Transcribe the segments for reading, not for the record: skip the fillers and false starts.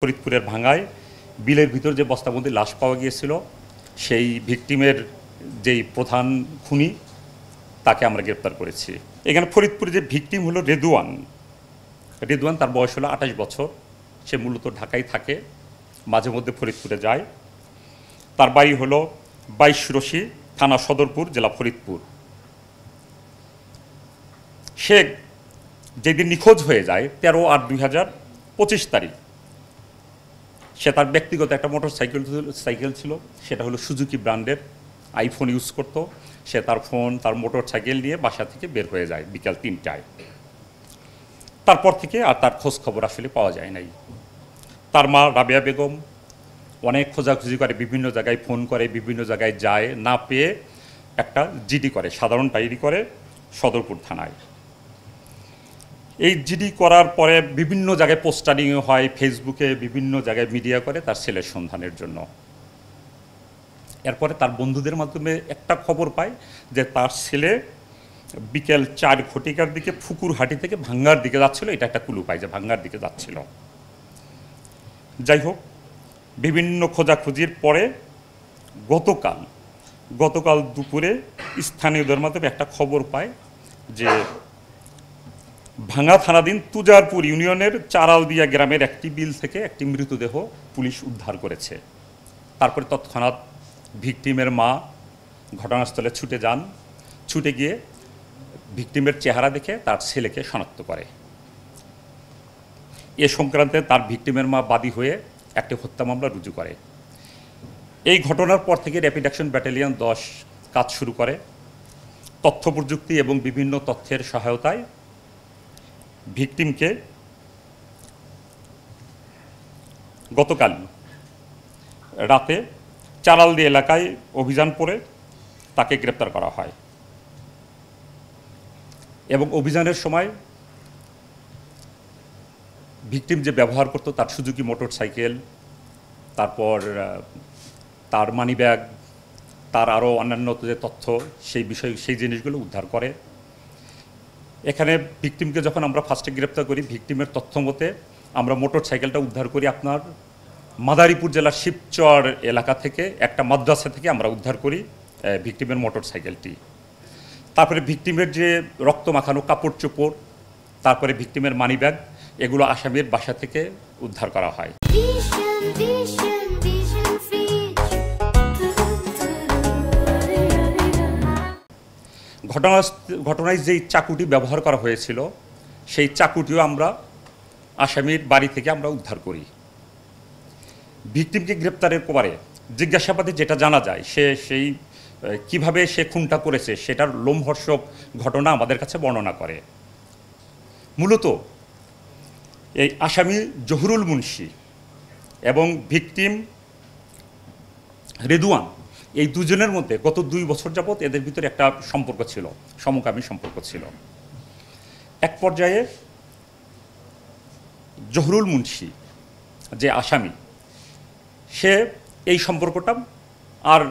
ফরিদপুরের ভাঙ্গায় বিলের ভিতর যে বস্তাবন্দি লাশ পাওয়া গিয়েছিল সেই ভিকটিমের যেই প্রধান খুনি তাকে আমরা গ্রেপ্তার করেছি। এখানে ফরিদপুরে যে ভিকটিম হলো রেদওয়ান, তার বয়স হলো 28 বছর। সে মূলত ঢাকায় থাকে, মাঝে মধ্যে ফরিদপুরে যায়। তার বাড়ি হলো 22 রশি, থানা সদরপুর, জেলা ফরিদপুর। সে যেদিন নিখোঁজ হয়ে যায় 13/8/2025 তারিখ, সে তার ব্যক্তিগত একটা সাইকেল ছিল, সেটা হলো সুজুকি ব্র্যান্ডের, আইফোন ইউজ করত। সে তার ফোন, তার মোটর সাইকেল নিয়ে বাসা থেকে বের হয়ে যায় বিকাল 3টায়। তারপর থেকে আর তার খোঁজ খবর আসলে পাওয়া যায় নাই। তার মা রাবেয়া বেগম অনেক খোঁজাখুঁজি করে, বিভিন্ন জায়গায় ফোন করে, বিভিন্ন জায়গায় যায়, না পেয়ে একটা জিডি করে, সাধারণ ডায়েরি করে সদরপুর থানায়। এই জিডি করার পরে বিভিন্ন জায়গায় পোস্টারিং হয়, ফেসবুকে বিভিন্ন জায়গায় মিডিয়া করে তার ছেলের সন্ধানের জন্য। এরপরে তার বন্ধুদের মাধ্যমে একটা খবর পায় যে তার ছেলে বিকেল 4 ঘটিকার দিকে ফুকুরহাটি থেকে ভাঙ্গার দিকে যাচ্ছিল। এটা একটা ক্লু পায় যে ভাঙ্গার দিকে যাচ্ছিল। যাই হোক, বিভিন্ন খোঁজাখুঁজির পরে গতকাল দুপুরে স্থানীয়দের মাধ্যমে একটা খবর পায় যে ভাঙ্গা থানাধীন তুজারপুর ইউনিয়নের চারালদিয়া গ্রামের একটি বিল থেকে একটি মৃতদেহ পুলিশ উদ্ধার করেছে। তারপরে তৎক্ষণাৎ ভিকটিমের মা ঘটনাস্থলে ছুটে গিয়ে ভিকটিমের চেহারা দেখে তার ছেলেকে শনাক্ত করে। এ সংক্রান্তে তার ভিকটিমের মা বাদী হয়ে একটি হত্যা মামলা রুজু করে। এই ঘটনার পর থেকে র্যাপিড অ্যাকশন ব্যাটালিয়ন 10 কাজ শুরু করে। তথ্য প্রযুক্তি এবং বিভিন্ন তথ্যের সহায়তায় ভিকটিমকে গতকাল রাতে চারালদি এলাকায় অভিযান করে তাকে গ্রেপ্তার করা হয়। এবং অভিযানের সময় ভিকটিম যে ব্যবহার করত তার সুজুকি মোটর সাইকেল, তারপর তার মানিব্যাগ, তার আরও অন্যান্য যে তথ্য, সেই জিনিসগুলো উদ্ধার করে। এখানে ভিকটিমকে যখন আমরা ফার্স্টে গ্রেপ্তার করি, ভিকটিমের তথ্য মতে আমরা মোটর সাইকেলটা উদ্ধার করি আপনার মাদারীপুর জেলার শিবচর এলাকা থেকে, একটা মাদ্রাসা থেকে আমরা উদ্ধার করি ভিকটিমের মোটর সাইকেলটি। তারপরে ভিকটিমের যে রক্ত মাখানো কাপড় চোপড়, তারপরে ভিকটিমের মানিব্যাগ, এগুলো আসামির বাসা থেকে উদ্ধার করা হয়। ঘটনায় যেই চাকুটি ব্যবহার করা হয়েছিল সেই চাকুটিও আমরা আসামির বাড়ি থেকে আমরা উদ্ধার করি। ভিকটিমকে গ্রেপ্তারের পরে জিজ্ঞাসাবাদে যেটা জানা যায়, সেই কিভাবে সে খুনটা করেছে সেটার লোমহর্ষক ঘটনা আমাদের কাছে বর্ণনা করে। মূলত এই আসামি জহুরুল মুন্সি এবং ভিকটিম রেদওয়ান, এই দুজনের মধ্যে গত 2 বছর যাবৎ এদের ভিতরে একটা সম্পর্ক ছিল, সমকামী সম্পর্ক ছিল। এক পর্যায়ে জহুরুল মুন্সি যে আসামি, সে এই সম্পর্কটা আর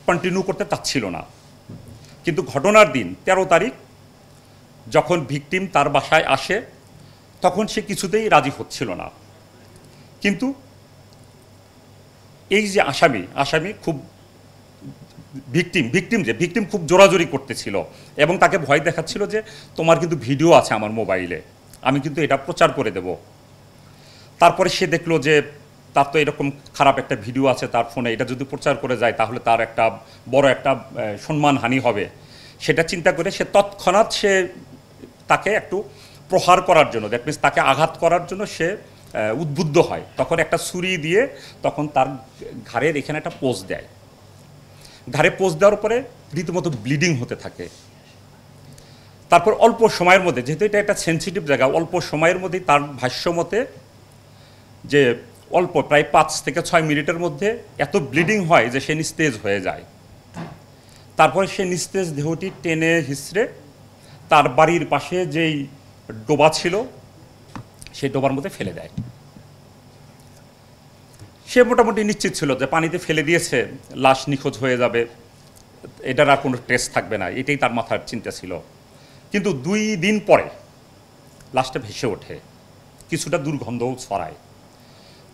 কন্টিনিউ করতে চাচ্ছিল না। কিন্তু ঘটনার দিন 13 তারিখ যখন ভিকটিম তার বাসায় আসে, তখন সে কিছুতেই রাজি হচ্ছিল না। কিন্তু এই যে আসামি খুব ভিকটিম খুব জোরাজোরি করতেছিল এবং তাকে ভয় দেখাচ্ছিল যে তোমার কিন্তু ভিডিও আছে আমার মোবাইলে, আমি কিন্তু এটা প্রচার করে দেব। তারপরে সে দেখলো যে তার তো এরকম খারাপ একটা ভিডিও আছে তার ফোনে, এটা যদি প্রচার করে যায় তাহলে তার একটা বড় একটা সম্মানহানি হবে। সেটা চিন্তা করে সে তৎক্ষণাৎ তাকে একটু প্রহার করার জন্য, দ্যাট মিনস তাকে আঘাত করার জন্য সে উদ্বুদ্ধ হয়। তখন একটা ছুরি দিয়ে তখন তার ঘাড়ের এখানে একটা পোজ দেয়। ঘাড়ে পোজ দেওয়ার পরে রীতিমতো ব্লিডিং হতে থাকে। তারপর অল্প সময়ের মধ্যে, যেহেতু এটা একটা সেন্সিটিভ জায়গা, অল্প সময়ের মধ্যেই তার ভাষ্য মতে যে প্রায় 5 থেকে 6 মিনিটের মধ্যে এত ব্লিডিং হয় যে সে নিস্তেজ হয়ে যায়। তারপরে সে নিস্তেজ দেহটি টেনে হিসড়ে তার বাড়ির পাশে যেই ডোবা ছিল সেই ডোবার মধ্যে ফেলে দেয়। সে মোটামুটি নিশ্চিত ছিল যে পানিতে ফেলে দিয়েছে, লাশ নিখোঁজ হয়ে যাবে, এটার আর কোনো ট্রেস থাকবে না, এটাই তার মাথার চিন্তা ছিল। কিন্তু 2 দিন পরে লাশটা ভেসে ওঠে, কিছুটা দুর্গন্ধও ছড়ায়।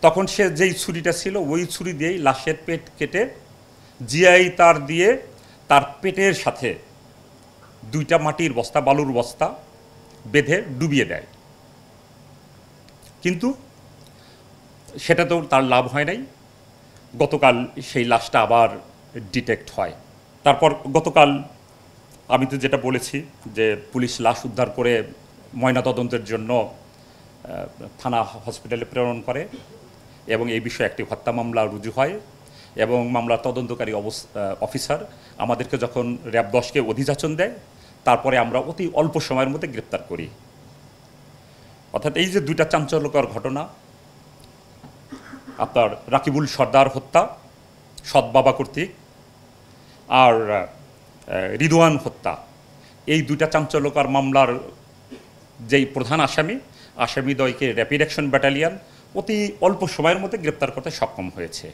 তখন সে যেই ছুরিটা ছিল ওই ছুরি দিয়েই লাশের পেট কেটে জিআই তার দিয়ে তার পেটের সাথে 2টা মাটির বস্তা, বালুর বস্তা বেঁধে ডুবিয়ে দেয়। কিন্তু সেটা তো তার লাভ হয় নাই। গতকাল সেই লাশটা আবার ডিটেক্ট হয়। তারপর গতকাল আমি তো যেটা বলেছি যে পুলিশ লাশ উদ্ধার করে ময়নাতদন্তের জন্য থানা হসপিটালে প্রেরণ করে এবং এই বিষয়ে একটি হত্যা মামলা রুজু হয় এবং মামলার তদন্তকারী অফিসার আমাদেরকে যখন র্যাব 10কে অধিযাচন দেয়, তারপরে আমরা অতি অল্প সময়ের মধ্যে গ্রেপ্তার করি। অর্থাৎ এই যে 2টা চাঞ্চল্যকর ঘটনা, আপনার রাকিবুল সর্দার হত্যা সৎ বাবা কর্তৃক আর রিদওয়ান হত্যা, এই 2টা চাঞ্চল্যকর মামলার যেই প্রধান আসামিদ্বয়কে র্যাপিড অ্যাকশন ব্যাটালিয়ন অতি অল্প সময়ের মধ্যে গ্রেপ্তার করতে সক্ষম হয়েছে।